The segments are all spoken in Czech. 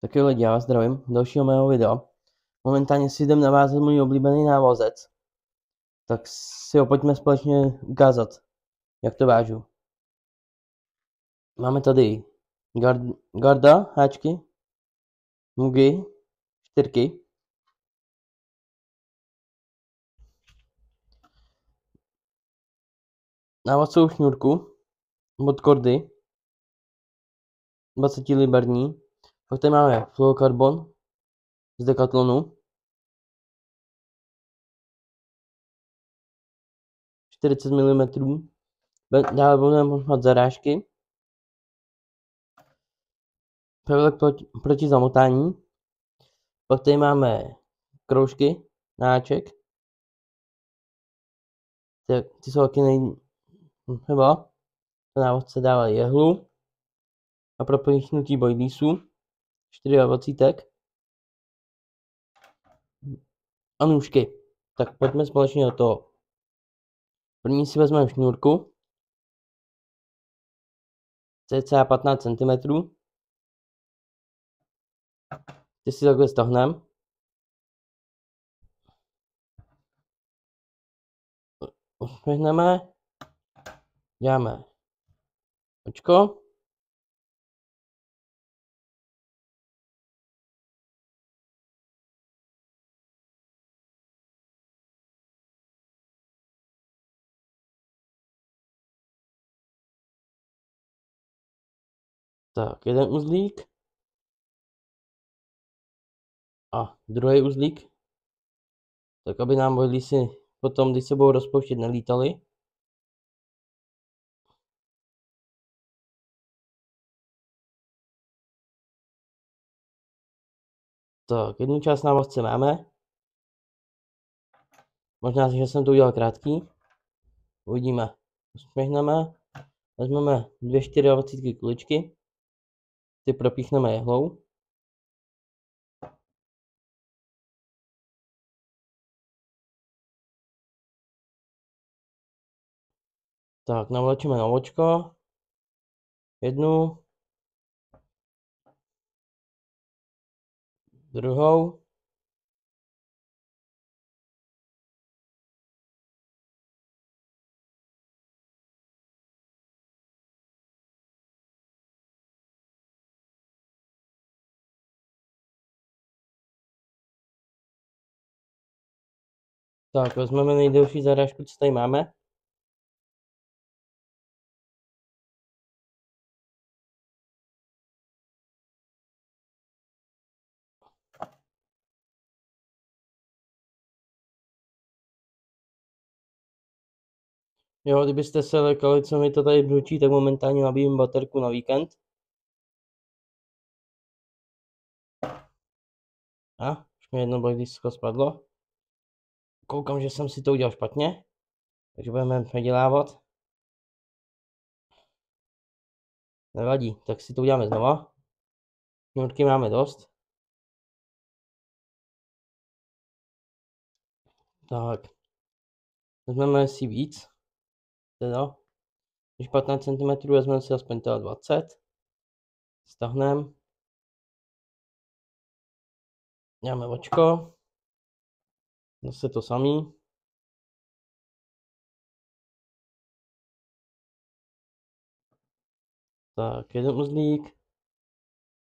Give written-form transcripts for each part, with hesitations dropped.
Tak jo lidi, já vás zdravím u dalšího mého videa. Momentálně si jdem navázat můj oblíbený návozec. Tak si ho pojďme společně ukázat, jak to vážu. Máme tady garda, háčky, mugy, čtyřky. Návazcovou šňůrku od Kordy, 20 liberní. Pak tady máme fluorokarbon z Decathlonu, 40 mm. Dále budeme používat zarážky, prvek proti zamotání. Pak tady máme kroužky, náček. Ty jsou taky nebo ten návod dává jehlu a pro píchnutí boiliesů 24 a nůžky. Tak pojďme společně do toho. První si vezmeme šňůrku cca 15 cm. Ty si takhle stahneme. Ušmihneme. Děláme očko. Tak, jeden uzlík. A druhý uzlík. Tak, aby nám boiliesy potom, když se budou rozpouštět, nelítaly. Tak, jednu část návazce máme. Možná, že jsem to udělal krátký. Uvidíme. Ušmihneme. Vezmeme 24 kuličky. Ty propíchneme jehlou. Tak, navlečeme na očko. Jednu. Druhou. Tak, vezmeme nejdelší zarážku, co tady máme. Jo, kdybyste se lekali, co mi to tady břučí, tak momentálně nabíjím baterku na víkend. A, už mi jedno boilisko spadlo. Koukám, že jsem si to udělal špatně. Takže budeme předělávat. Nevadí, tak si to uděláme znova. Šňůrky máme dost. Tak. Vezmeme si víc. Teda. Když 15 cm vezmeme si aspoň teda 20. Stahneme. Děláme očko. Zase to samý. Tak, jeden uzlík.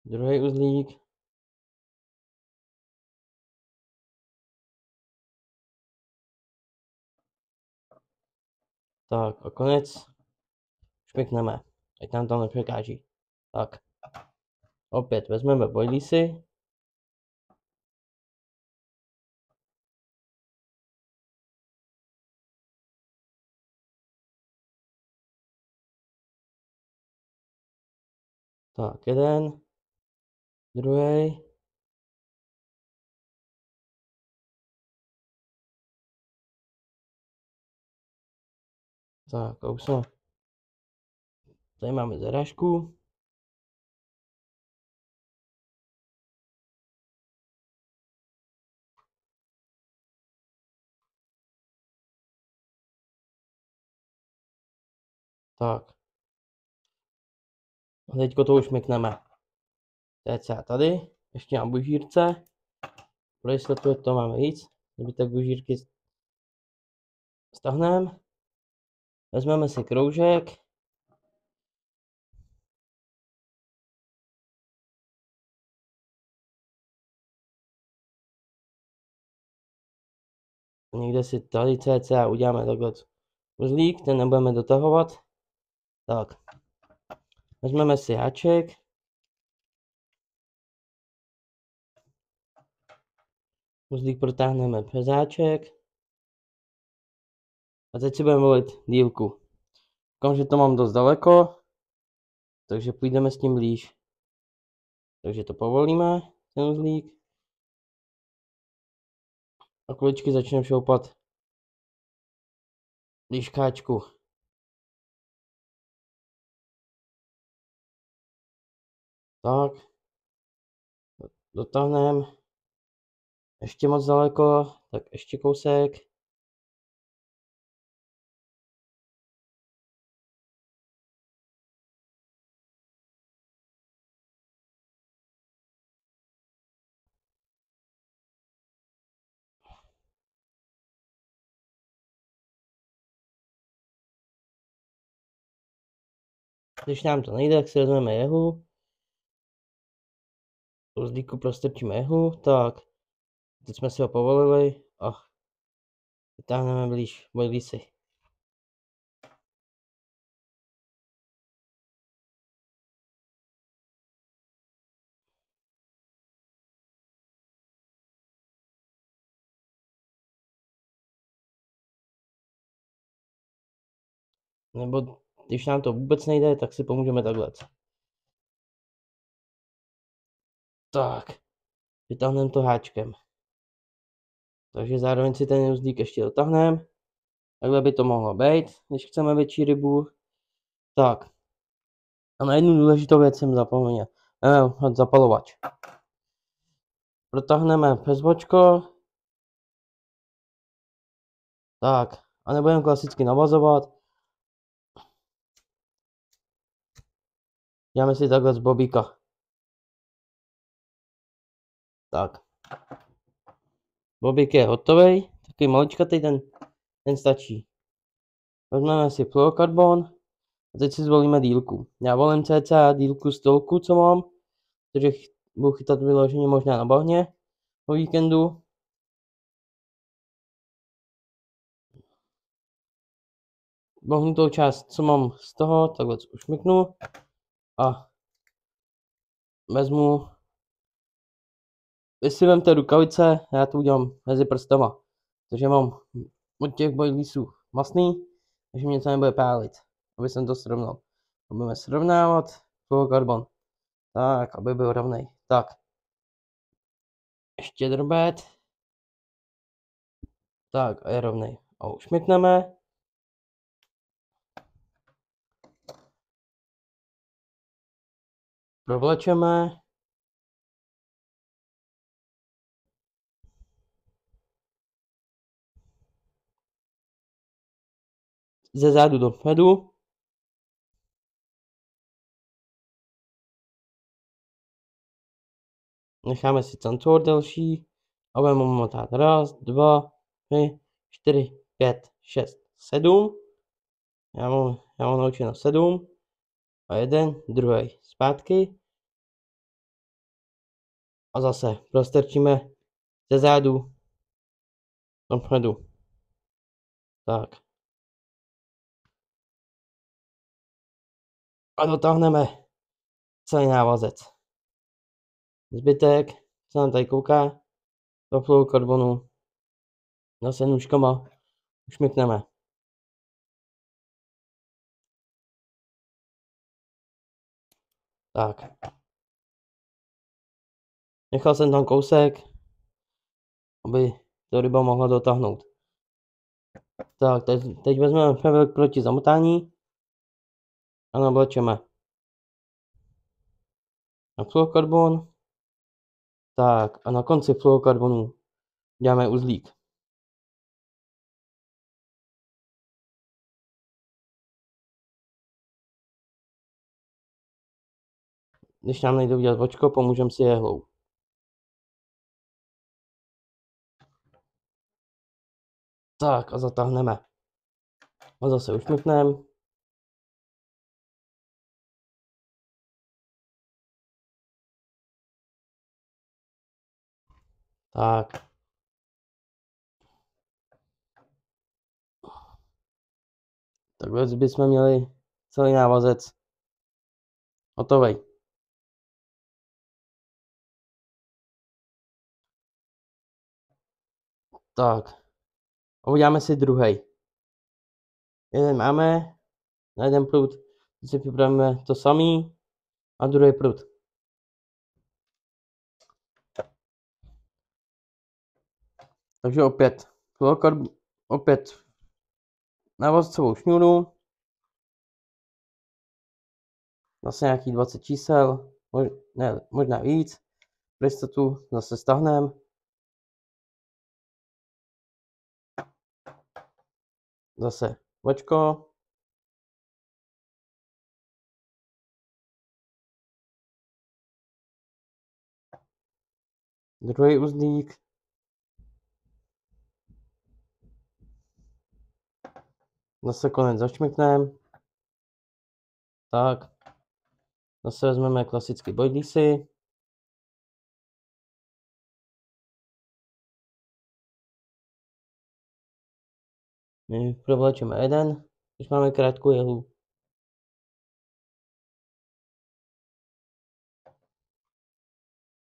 Druhý uzlík. Tak a konec. Špikneme, ať nám tam nepřekáží. Tak. Opět vezmeme boiliesy. Tak, jeden. Druhý. Tak, a už jsme. Tady máme zarážku. Tak. A teďko to už mykneme. Cca tady. ještě na bužírce. Pro jistotu to máme víc. Zbytek bužírky stáhneme. Vezmeme si kroužek. Někde si tady cca uděláme takhle uzlík, ten nebudeme dotahovat. Tak. Vezmeme si háček. Uzlík protáhneme přes háček. A teď si budeme volit dílku. Koukám, že to mám dost daleko, takže půjdeme s tím blíž. Takže to povolíme, ten uzlík. A kuličky začneme šoupat blíž k háčku. Tak. Dotáhneme. Ještě moc daleko, tak ještě kousek. Když nám to nejde, tak si vezmeme jehlu. Do uzlíku prostrčíme jehlu, tak. Teď jsme si ho povolili a vytáhneme blíž bojlíci. Nebo když nám to vůbec nejde, tak si pomůžeme takhle. Tak, vytáhneme to háčkem. Takže zároveň si ten uzlík ještě dotáhneme. Takhle by to mohlo být, když chceme větší rybu. Tak. A na jednu důležitou věc jsem zapomněl. Zapalovač. Protáhneme přes bočko. Tak. A nebudeme klasicky navazovat. Děláme si takhle z bobíka. Tak. Bobík je hotový. Taky maličkatý, ten stačí. Vezmeme si fluorokarbon. A teď si zvolíme dílku. Já volím cca dílku stolku, co mám. Takže budu chytat vyloženě možná na bahně o víkendu. Bohnutou část, co mám z toho, takhle ušmyknu a vezmu. Vy si vemte rukavice, já to udělám mezi prstama, takže mám od těch bojlísů masný, takže mě to nebude pálit, aby jsem to srovnal. Budeme srovnávat fluorokarbon, tak, aby byl rovnej. Tak, ještě drbet, tak a je rovnej. A ušmykneme. Provlečeme. Ze zádu dopředu. Necháme si cancor delší a budeme motat 1, 2, 3, 4, 5, 6, 7. Já mám naučeno 7. A jeden, druhý zpátky. A zase prostrčíme ze zádu dopředu. Tak. A dotáhneme celý návazec. Zbytek, co nám tady kouká, do fluorokarbonu, zase nůžkama ušmykneme. Tak. Nechal jsem tam kousek, aby to ryba mohla dotáhnout. Tak, teď vezmeme prvek proti zamotání a navlečeme na fluorokarbon. Tak a na konci fluorokarbonu děláme uzlík. Když nám nejde udělat očko, pomůžeme si jehlou. Tak a zatáhneme. A zase ušmykneme. Tak. Takhle bychom měli celý návazec hotový. Tak. A uděláme si druhý. Jeden máme, na jeden prut si připravíme to samý a druhý prut. Takže opět návazcovou šňůru, zase nějaký 20 čísel, možná víc, pro jistotu zase stáhneme. Zase očko. Druhý uzdík. Zase konec zašmykneme. Tak. Zase vezmeme klasicky bojdísy. My provlečeme jeden, když máme krátkou jehlu.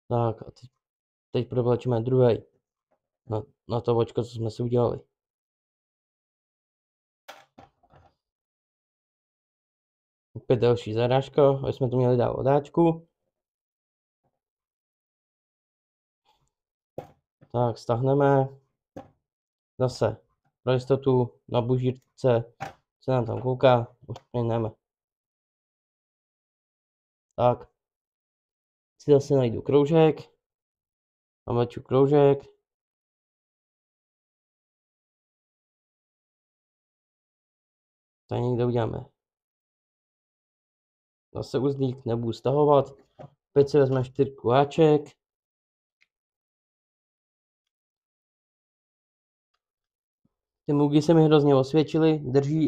Tak a teď provlečeme druhý. Na to očko, co jsme si udělali. Opět další zarážka, aby jsme to měli dál odáčku. Tak, stáhneme. Zase pro jistotu na bužírce se nám tam kouká, ušpineme. Tak, si zase najdu kroužek, namleču kroužek. Tady někde uděláme zase uzdík, nebudu stahovat. Opět si vezme 4 háček. Ty mugy se mi hrozně osvědčily,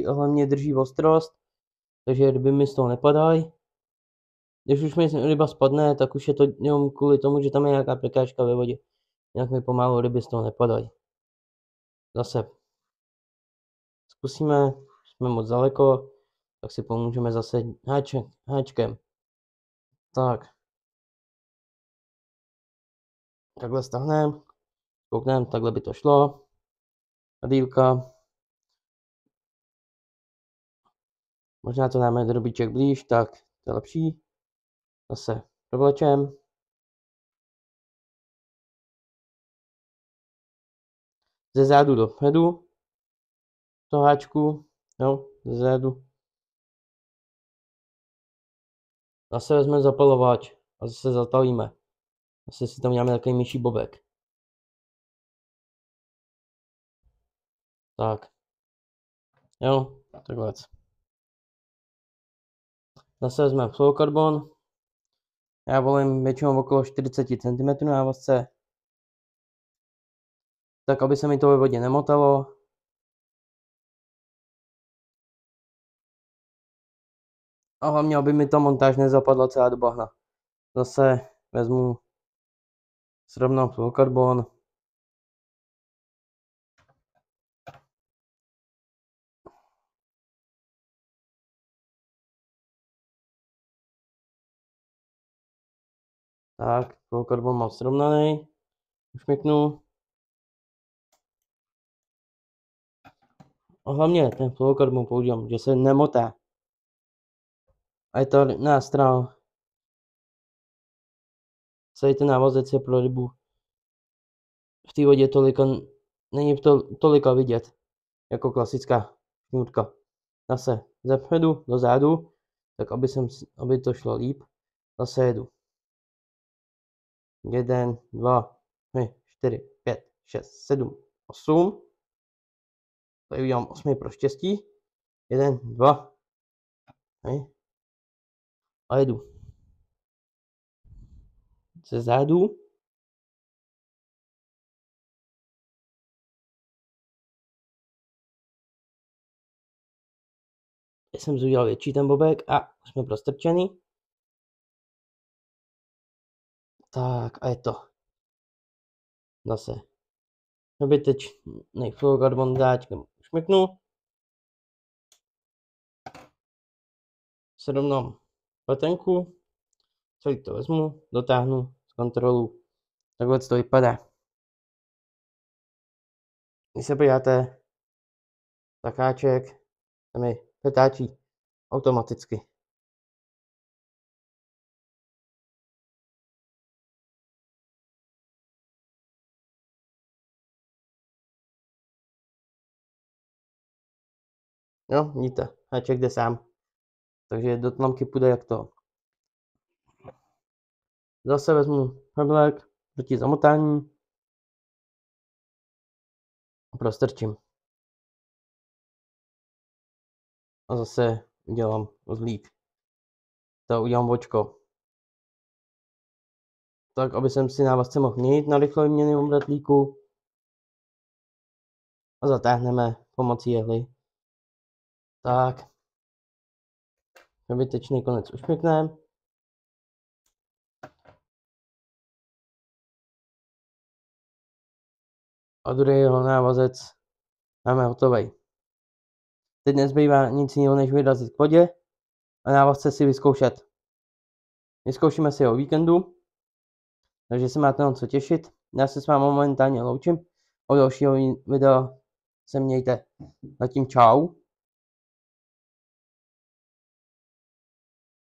hlavně drží ostrost, takže kdyby mi z toho nepadají. Když už mi ryba spadne, tak už je to jenom kvůli tomu, že tam je nějaká překážka ve vodě. Jinak mi pomalu ryby z toho nepadají. Zase zkusíme, jsme moc daleko, tak si pomůžeme zase háčkem. Tak. Takhle stáhneme, koukneme, takhle by to šlo. A dílka. Možná to dáme drobíček blíž, tak to je lepší. Zase provlečem. Ze zádu dopředu. To háčku, jo, ze zádu. Zase vezmeme zapalovač a zase zatalíme. Zase si tam děláme takový myší bobek. Tak. Jo, takhle. Zase vezmeme fluorokarbon. Já volím většinou okolo 40 cm návazce. Tak, aby se mi to ve vodě nemotalo. A hlavně, aby mi ta montáž nezapadla celá do bahna. Zase vezmu, srovnám fluorokarbon. Tak, fluorokarbon mám srovnaný. Ušmyknu. A hlavně ten fluorokarbon používám, že se nemotá. A je to nástroj. Celý ten návazec je pro rybu v té vodě není to tolika vidět, jako klasická šňůrka. Zase zepředu do zádu, tak aby to šlo líp. Zase jedu. 1, 2, 3, 4, 5, 6, 7, 8. Tady udělám 8 pro štěstí. 1, 2, 3. A jedu. Ze zádu. jsem udělal větší ten bobek a už jsme prostrčený. Tak a je to. Zase. Zbytečný fluorokarbon dáčkem šmyknu. Srovnám pletenku. Celý to vezmu, dotáhnu z kontrolu. Takhle to vypadá. Když se podíváte, takáček se mi přetáčí automaticky. No, vidíte, háček jde sám. Takže do tlamky půjde jak to. Zase vezmu heblek proti zamotání a prostrčím. A zase udělám uzlík. To udělám očko. Tak, aby jsem si návazce mohl měnit na rychlé výměny obratlíku. A zatáhneme pomocí jehly. Tak. Zbytečný konec ušmykneme. A druhý jeho návazec máme hotový. Teď nezbývá nic jiného, než vyrazit k vodě a návazce si vyzkoušet. Vyzkoušíme si ho o víkendu, takže se máte na co těšit. Já se s vámi momentálně loučím. Od dalšího videa se mějte. Zatím čau.